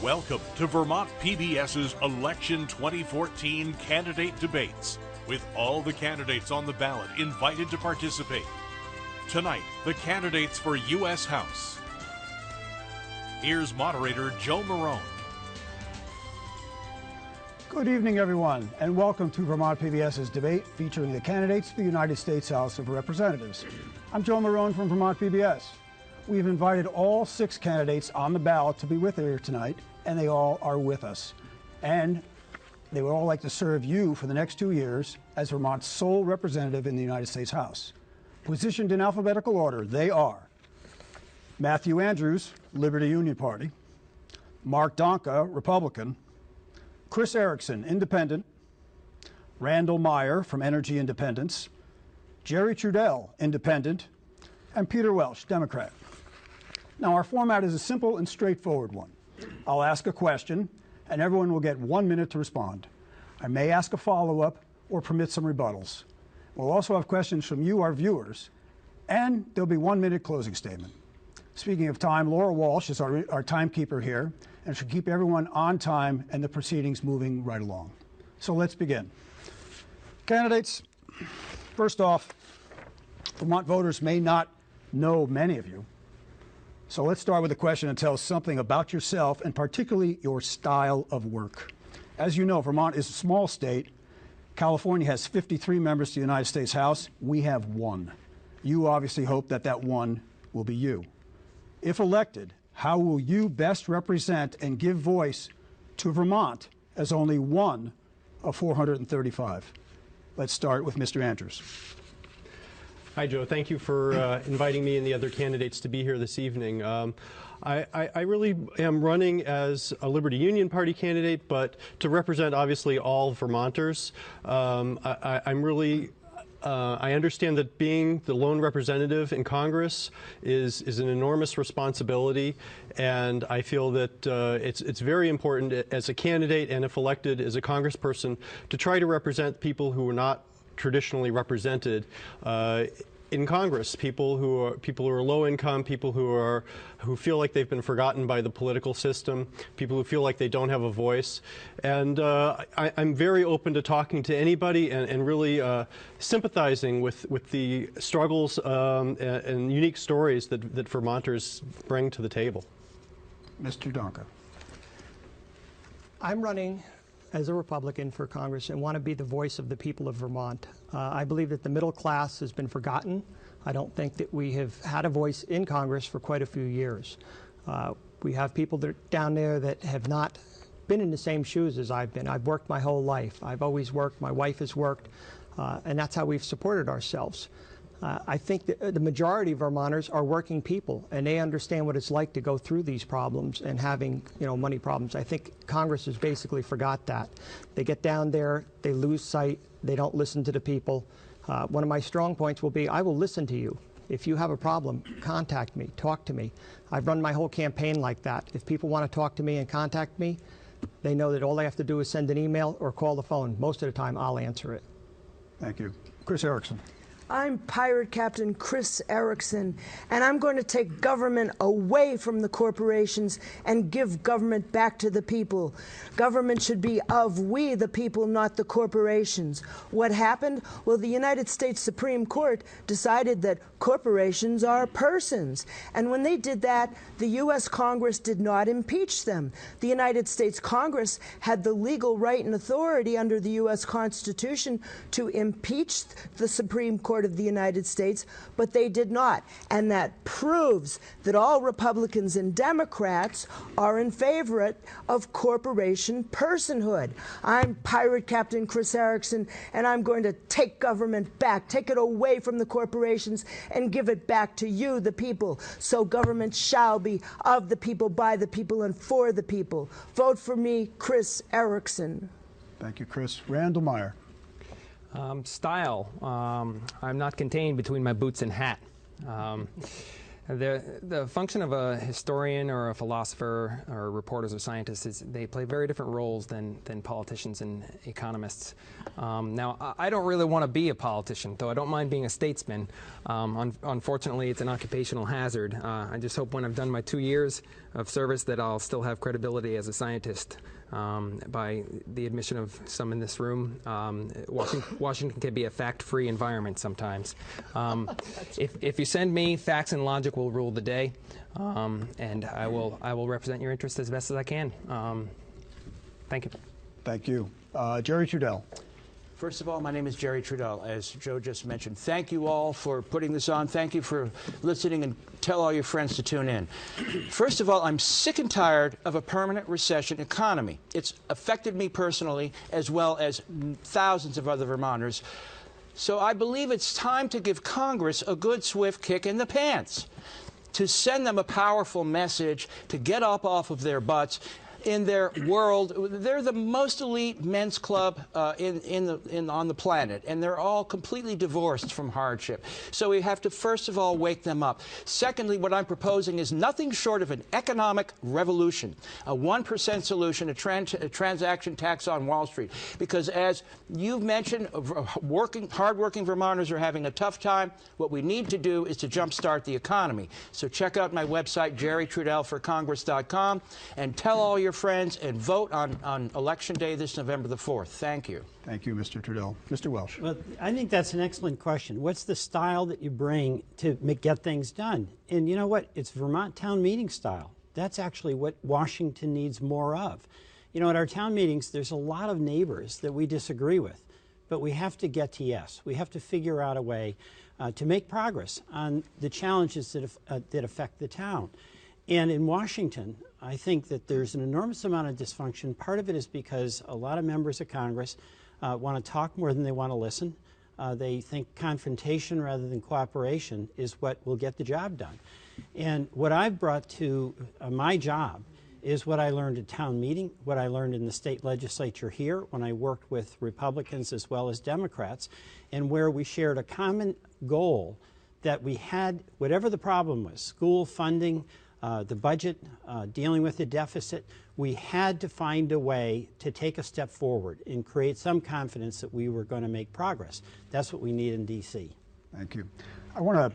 Welcome to Vermont PBS's Election 2014 Candidate Debates, with all the candidates on the ballot invited to participate. Tonight, the candidates for U.S. House. Here's moderator Joe Marone. Good evening, everyone, and welcome to Vermont PBS's debate featuring the candidates for the United States House of Representatives. I'm Joe Marone from Vermont PBS. We've invited all 6 candidates on the ballot to be with us here tonight, and they all are with us. And they would all like to serve you for the next 2 years as Vermont's sole representative in the United States House. Positioned in alphabetical order, they are Matthew Andrews, Liberty Union Party; Mark Donka, Republican; Chris Erickson, Independent; Randall Meyer from Energy Independence; Jerry Trudell, Independent; and Peter Welch, Democrat. Now, our format is a simple and straightforward one. I'll ask a question, and everyone will get 1 minute to respond. I may ask a follow-up or permit some rebuttals. We'll also have questions from you, our viewers, and there'll be 1 minute closing statement. Speaking of time, Laura Walsh is our timekeeper here, and should keep everyone on time and the proceedings moving right along. So let's begin. Candidates, first off, Vermont voters may not know many of you. So let's start with a question that tells something about yourself and particularly your style of work. As you know, Vermont is a small state. California has 53 members to the United States House. We have 1. You obviously hope that that 1 will be you. If elected, how will you best represent and give voice to Vermont as only 1 of 435? Let's start with Mr. Andrews. Hi, Joe. Thank you for inviting me and the other candidates to be here this evening. I really am running as a Liberty Union Party candidate, but to represent obviously all Vermonters. I understand that being the lone representative in Congress is an enormous responsibility, and I feel that it's very important as a candidate and if elected as a congressperson to try to represent people who are not traditionally represented in Congress, people who are low income, people who feel like they've been forgotten by the political system, people who feel like they don't have a voice. And I'm very open to talking to anybody and really sympathizing with the struggles and unique stories that Vermonters bring to the table. Mr. Donka. I'm running as a Republican for Congress and want to be the voice of the people of Vermont. I believe that the middle class has been forgotten. I don't think that we have had a voice in Congress for quite a few years. We have people that are down there that have not been in the same shoes as I've been. I've worked my whole life. I've always worked. My wife has worked. And that's how we've supported ourselves. I think that the majority of Vermonters are working people, and they understand what it's like to go through these problems and having, money problems. I think Congress has basically forgot that. They get down there, they lose sight, they don't listen to the people. One of my strong points will be, I will listen to you. If you have a problem, contact me, talk to me. I've run my whole campaign like that. If people want to talk to me and contact me, they know that all they have to do is send an email or call the phone. Most of the time, I'll answer it. Thank you. Chris Erickson. I'm Pirate Captain Chris Erickson, and I'm going to take government away from the corporations and give government back to the people. Government should be of we the people, not the corporations. What happened? Well, the United States Supreme Court decided that corporations are persons. And when they did that, the U.S. Congress did not impeach them. The United States Congress had the legal right and authority under the U.S. Constitution to impeach the Supreme Court of the United States, but they did not. And that proves that all Republicans and Democrats are in favor of corporation personhood. I'm Pirate Captain Chris Erickson, and I'm going to take government back, take it away from the corporations, and give it back to you, the people. So government shall be of the people, by the people, and for the people. Vote for me, Chris Erickson. Thank you, Chris. Randall Meyer. Style. I'm not contained between my boots and hat. The function of a historian or a philosopher or reporters or scientists is they play very different roles than politicians and economists. Now, I don't really want to be a politician, though I don't mind being a statesman. Unfortunately, it's an occupational hazard. I just hope when I've done my 2 years of service that I'll still have credibility as a scientist. By the admission of some in this room, Washington can be a fact-free environment sometimes. If you send me, facts and logic will rule the day, and I will represent your interests as best as I can. Thank you. Thank you. Jerry Trudell. First of all, my name is Jerry Trudell, as Joe just mentioned. Thank you all for putting this on. Thank you for listening, and tell all your friends to tune in. First of all, I'm sick and tired of a permanent recession economy. It's affected me personally, as well as thousands of other Vermonters. So I believe it's time to give Congress a good, swift kick in the pants, to send them a powerful message, to get up off of their butts. In their world, they're the most elite men's club on the planet, and they're all completely divorced from hardship. So we have to first of all wake them up. Secondly, what I'm proposing is nothing short of an economic revolution, a 1% solution, a transaction tax on Wall Street. Because as you've mentioned, hardworking Vermonters are having a tough time. What we need to do is to jumpstart the economy. So check out my website, jerrytrudelforcongress.com, and tell all your friends and vote on Election Day this November the 4th. Thank you. Thank you, Mr. Trudell. Mr. Welch. Well, I think that's an excellent question. What's the style that you bring to get things done? And you know what? It's Vermont town meeting style. That's actually what Washington needs more of. You know, at our town meetings, there's a lot of neighbors that we disagree with, but we have to get to yes. We have to figure out a way to make progress on the challenges that affect the town. And in Washington, I think that there's an enormous amount of dysfunction. Part of it is because a lot of members of Congress want to talk more than they want to listen. They think confrontation rather than cooperation is what will get the job done. And what I've brought to my job is what I learned at town meeting, what I learned in the state legislature here when I worked with Republicans as well as Democrats, and where we shared a common goal that we had, whatever the problem was, school funding, the budget, dealing with the deficit, we had to find a way to take a step forward and create some confidence that we were going to make progress. That's what we need in D.C. Thank you. I want to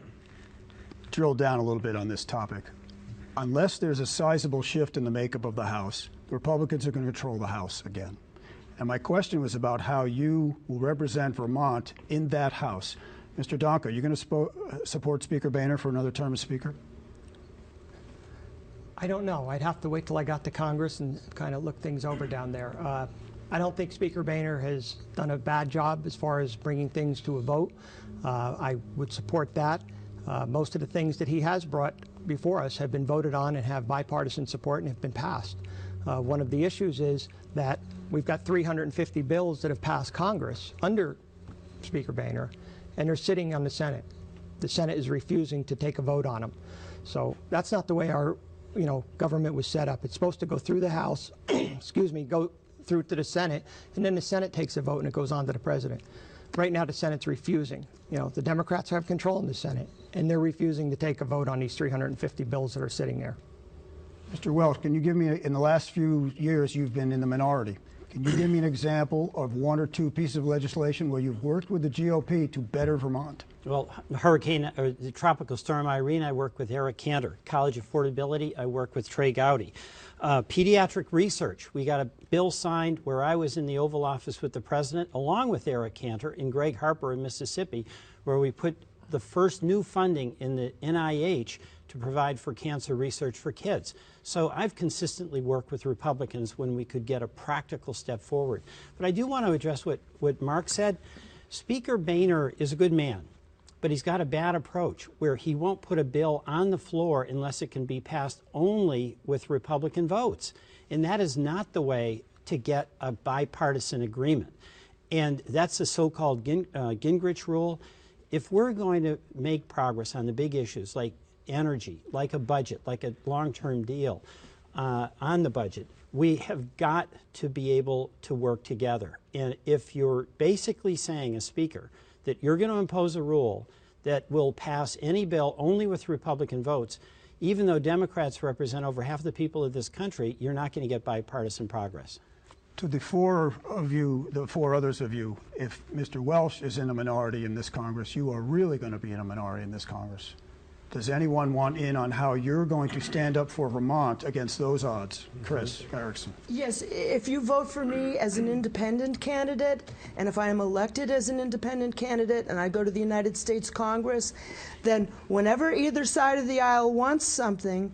drill down a little bit on this topic. Unless there's a sizable shift in the makeup of the House, the Republicans are going to control the House again. And my question was about how you will represent Vermont in that House. Mr. Donko, are you going to support Speaker Boehner for another term as Speaker? I don't know. I'd have to wait till I got to Congress and kind of look things over down there. I don't think Speaker Boehner has done a bad job as far as bringing things to a vote. I would support that. Most of the things that he has brought before us have been voted on and have bipartisan support and have been passed. One of the issues is that we've got 350 bills that have passed Congress under Speaker Boehner, and they're sitting on the Senate. The Senate is refusing to take a vote on them. So that's not the way our government was set up. It's supposed to go through the House, excuse me, go through to the Senate, and then the Senate takes a vote and it goes on to the President. Right now the Senate's refusing. The Democrats have control in the Senate, and they're refusing to take a vote on these 350 bills that are sitting there. Mr. Welch, can you give me, in the last few years you've been in the minority, can you give me an example of one or two pieces of legislation where you've worked with the GOP to better Vermont? Well, the Tropical Storm Irene, I work with Eric Cantor. College Affordability, I work with Trey Gowdy. Pediatric research, we got a bill signed where I was in the Oval Office with the President, along with Eric Cantor and Greg Harper in Mississippi, where we put the first new funding in the NIH to provide for cancer research for kids. So I've consistently worked with Republicans when we could get a practical step forward. But I do want to address what Mark said. Speaker Boehner is a good man, but he's got a bad approach where he won't put a bill on the floor unless it can be passed only with Republican votes. And that is not the way to get a bipartisan agreement. And that's the so-called Gingrich rule. If we're going to make progress on the big issues like energy, like a budget, like a long-term deal on the budget, we have got to be able to work together. And if you're basically saying, as Speaker, that you're going to impose a rule that will pass any bill only with Republican votes, even though Democrats represent over half the people of this country, you're not going to get bipartisan progress. To the four others of you, if Mr. Welch is in a minority in this Congress, you are really going to be in a minority in this Congress. Does anyone want in on how you're going to stand up for Vermont against those odds? Chris Erickson. Yes, if you vote for me as an independent candidate, and if I am elected as an independent candidate and I go to the United States Congress, then whenever either side of the aisle wants something,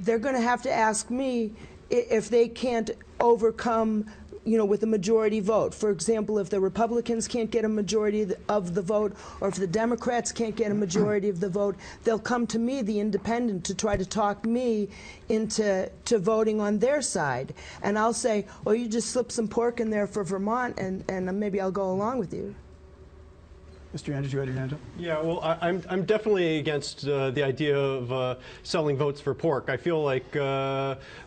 they're going to have to ask me if they can't overcome, with a majority vote. For example, if the Republicans can't get a majority of the vote, or if the Democrats can't get a majority of the vote, they'll come to me, the independent, to try to talk me into voting on their side. And I'll say, oh, you just slip some pork in there for Vermont, and maybe I'll go along with you. Mr. Andrews, you had your hand up? Yeah, well, I'm definitely against the idea of selling votes for pork. I feel like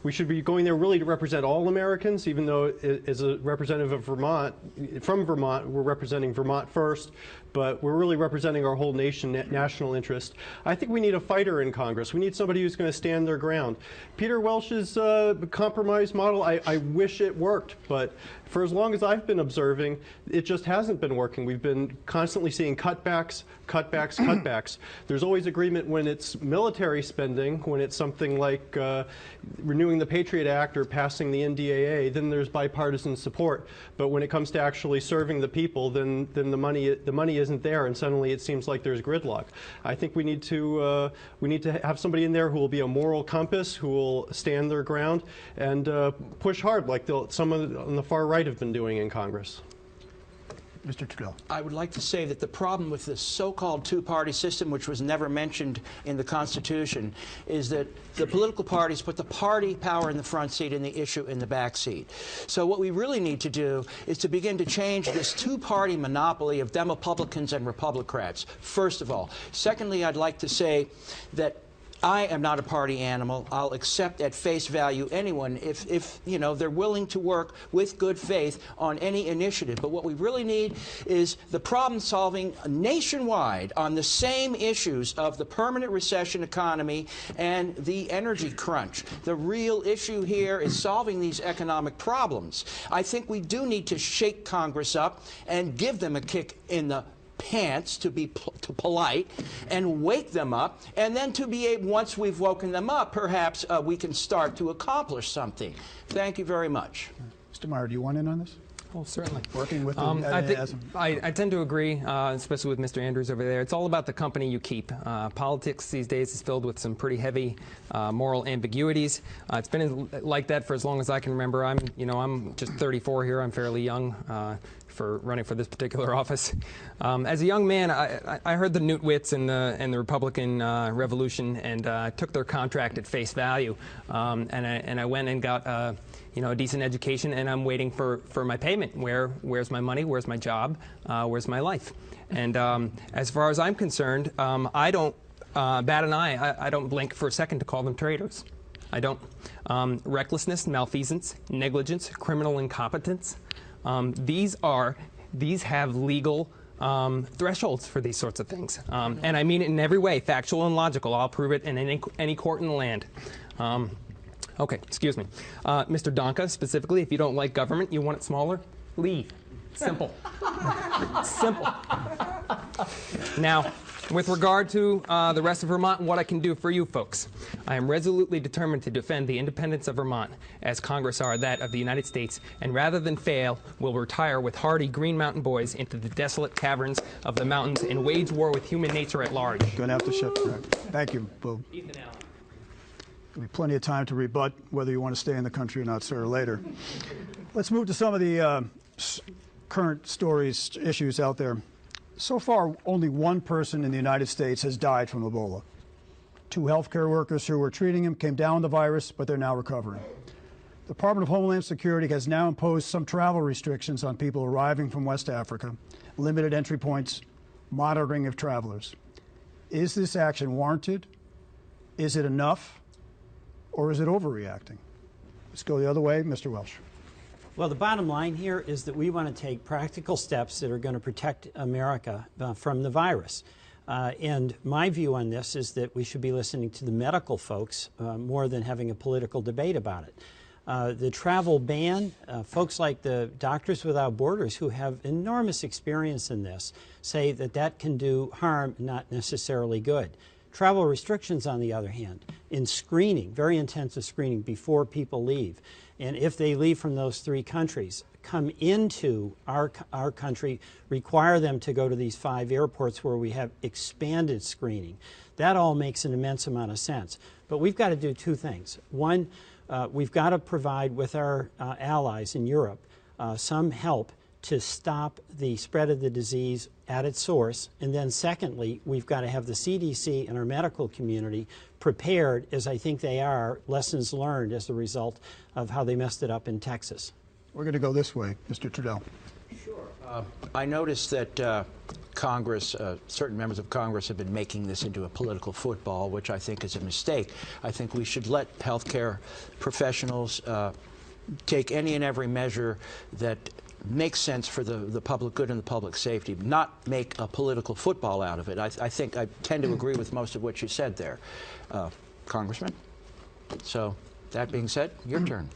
we should be going there really to represent all Americans, even though as a representative of Vermont, from Vermont, we're representing Vermont first, but we're really representing our whole nation, national interest. I think we need a fighter in Congress. We need somebody who's going to stand their ground. Peter Welch's compromise model, I wish it worked, but for as long as I've been observing, it just hasn't been working. We've been constantly seeing cutbacks, cutbacks, cutbacks. There's always agreement when it's military spending, when it's something like renewing the Patriot Act or passing the NDAA, then there's bipartisan support. But when it comes to actually serving the people, then the money isn't there, and suddenly it seems like there's gridlock. I think we need to have somebody in there who will be a moral compass, who will stand their ground and push hard, like some on the far right have been doing in Congress. Mr. Trudell. I would like to say that the problem with this so-called two-party system, which was never mentioned in the Constitution, is that the political parties put the party power in the front seat and the issue in the back seat. So what we really need to do is to begin to change this two-party monopoly of Republicans and Republicrats, first of all. Secondly, I'd like to say that I am not a party animal. I'll accept at face value anyone if they're willing to work with good faith on any initiative. But what we really need is the problem solving nationwide on the same issues of the permanent recession economy and the energy crunch. The real issue here is solving these economic problems. I think we do need to shake Congress up and give them a kick in the pants, to be polite, and wake them up, and then to be able, once we've woken them up, perhaps we can start to accomplish something. Thank you very much. Mr. Meyer, do you want in on this? Well, certainly. Working with I tend to agree, especially with Mr. Andrews over there. It's all about the company you keep. Politics these days is filled with some pretty heavy moral ambiguities. It's been like that for as long as I can remember. I'm just 34 here. I'm fairly young for running for this particular office. As a young man, I heard the nitwits and the Republican Revolution, and took their contract at face value, and I went and got a decent education, and I'm waiting for my payment. Where's my money? Where's my job? Where's my life? And as far as I'm concerned, I don't bat an eye. I don't blink for a second to call them traitors. I don't. Recklessness, malfeasance, negligence, criminal incompetence. These have legal thresholds for these sorts of things. And I mean it in every way, factual and logical. I'll prove it in any court in the land. Okay, excuse me. Mr. Donka, specifically, if you don't like government, you want it smaller, leave. Simple. Simple. Now, with regard to the rest of Vermont and what I can do for you folks, I am resolutely determined to defend the independence of Vermont, as Congress are that of the United States, and rather than fail, will retire with hardy Green Mountain boys into the desolate caverns of the mountains and wage war with human nature at large. Going to have to shift. Thank you, Boo. Ethan Allen. There'll be plenty of time to rebut whether you want to stay in the country or not, sir, later. Let's move to some of the current stories, issues out there. So far, only one person in the United States has died from Ebola. 2 healthcare workers who were treating him came down with the virus, but they're now recovering. The Department of Homeland Security has now imposed some travel restrictions on people arriving from West Africa, limited entry points, monitoring of travelers. Is this action warranted? Is it enough? Or is it overreacting? Let's go the other way. Mr. Welch. Well, the bottom line here is that we want to take practical steps that are going to protect America from the virus. And my view on this is that we should be listening to the medical folks more than having a political debate about it. The travel ban, folks like the Doctors Without Borders, who have enormous experience in this, say that that can do harm, not necessarily good. Travel restrictions, on the other hand, in screening, very intensive screening before people leave, and if they leave from those 3 countries, come into our country, require them to go to these 5 airports where we have expanded screening. That all makes an immense amount of sense. But we've got to do 2 things. One, we've got to provide with our allies in Europe some help to stop the spread of the disease at its source. And then secondly, we've got to have the CDC and our medical community prepared, as I think they are, lessons learned as a result of how they messed it up in Texas. We're going to go this way. Mr. Trudell. Sure. I noticed that Congress, certain members of Congress have been making this into a political football, which I think is a mistake. I think we should let healthcare professionals take any and every measure that makes sense for the public good and the public safety, not make a political football out of it. I think I tend to agree with most of what you said there, Congressman. So that being said, your turn.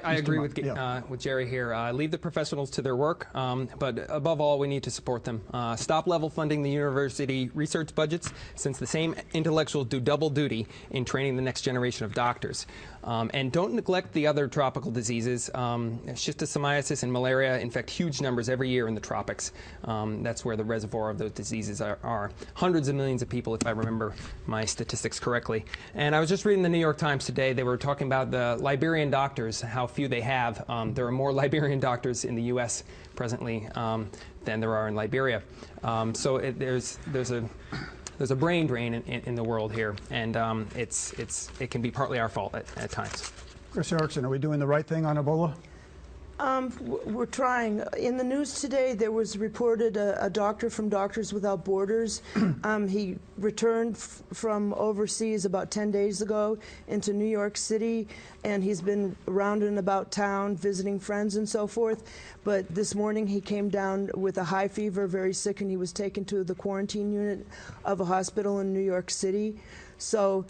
I agree with Jerry here. Leave the professionals to their work, but above all, we need to support them. Stop level funding the university research budgets, since the same intellectuals do double duty in training the next generation of doctors. And don't neglect the other tropical diseases. Schistosomiasis and malaria infect huge numbers every year in the tropics. That's where the reservoir of those diseases are. Hundreds of millions of people, if I remember my statistics correctly. And I was just reading the New York Times today. They were talking about the Liberian doctors, how few they have. There are more Liberian doctors in the U.S. presently than there are in Liberia. So there's a brain drain in the world here, and it can be partly our fault at times. Chris Erickson, are we doing the right thing on Ebola? We're trying. In the news today, there was reported a doctor from Doctors Without Borders. He returned from overseas about 10 days ago into New York City, and he's been around and about town visiting friends and so forth. But this morning he came down with a high fever, very sick, and he was taken to the quarantine unit of a hospital in New York City. So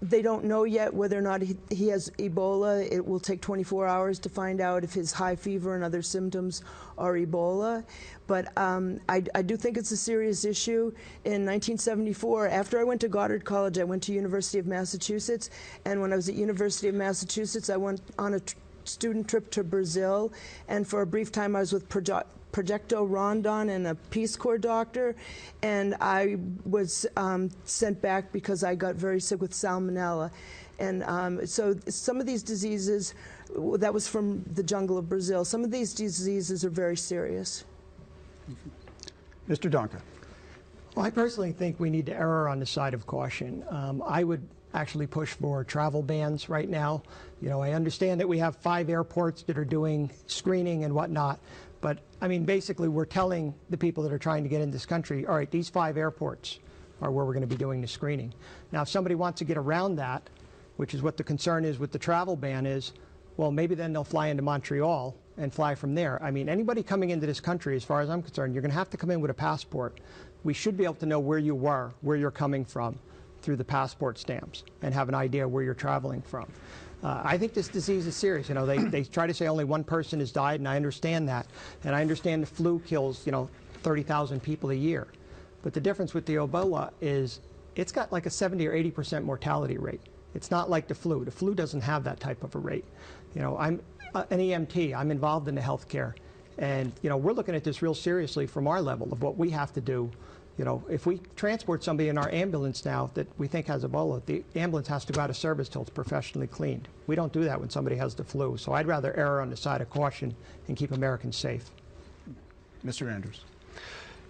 they don't know yet whether or not he has Ebola. It will take 24 hours to find out if his high fever and other symptoms are Ebola. But I do think it's a serious issue. In 1974, after I went to Goddard College, I went to University of Massachusetts. And when I was at University of Massachusetts, I went on a student trip to Brazil. And for a brief time, I was with Progetto Rondon and a Peace Corps doctor, and I was sent back because I got very sick with salmonella. And so some of these diseases, that was from the jungle of Brazil, some of these diseases are very serious. Mr. Donka. Well, I personally think we need to err on the side of caution. I would actually push for travel bans right now. You know, I understand that we have 5 airports that are doing screening and whatnot, but I mean, basically, we're telling the people that are trying to get in this country, all right, these 5 airports are where we're going to be doing the screening. Now, if somebody wants to get around that, which is what the concern is with the travel ban is, well, maybe then they'll fly into Montreal and fly from there. I mean, anybody coming into this country, as far as I'm concerned, you're going to have to come in with a passport. We should be able to know where you were, where you're coming from, through the passport stamps, and have an idea where you're traveling from. I think this disease is serious. You know, they try to say only 1 person has died, and I understand that. And I understand the flu kills, 30,000 people a year. But the difference with the Ebola is it's got like a 70 or 80% mortality rate. It's not like the flu. The flu doesn't have that type of a rate. You know, I'm an EMT. I'm involved in the healthcare. And, we're looking at this real seriously from our level of what we have to do. You know, if we transport somebody in our ambulance now that we think has Ebola, the ambulance has to go out of service till it's professionally cleaned. We don't do that when somebody has the flu. So I'd rather err on the side of caution and keep Americans safe. Mr. Andrews.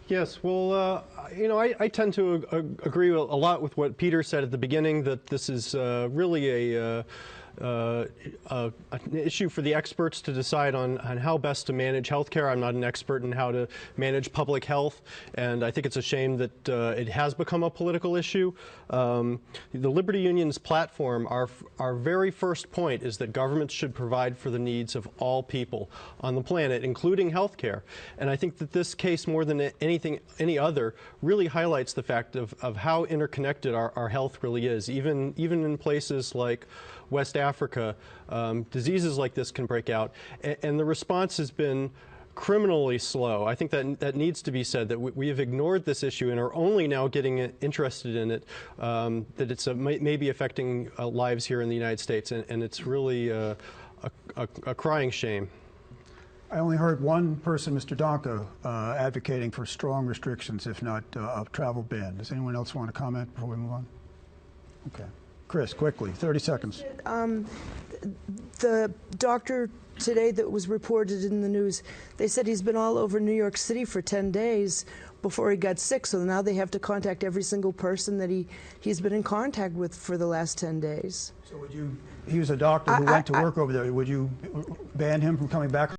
Yes, well, I tend to agree a lot with what Peter said at the beginning, that this is really an issue for the experts to decide on how best to manage healthcare. I'm not an expert in how to manage public health, and I think it's a shame that it has become a political issue. The Liberty Union's platform, our very first point is that governments should provide for the needs of all people on the planet, including healthcare. And I think that this case, more than any other, really highlights the fact of how interconnected our health really is. Even in places like West Africa, diseases like this can break out, and the response has been criminally slow. I think that needs to be said, that we have ignored this issue and are only now getting interested in it, that it's maybe affecting lives here in the United States, and it's really a crying shame. I only heard one person, Mr. Donko, advocating for strong restrictions, if not a travel ban. Does anyone else want to comment before we move on? Okay. Chris, quickly, 30 seconds. The doctor today that was reported in the news, they said he's been all over New York City for 10 days before he got sick, so now they have to contact every single person that he's been in contact with for the last 10 days. So he was a doctor who went to work over there. Would you ban him from coming back?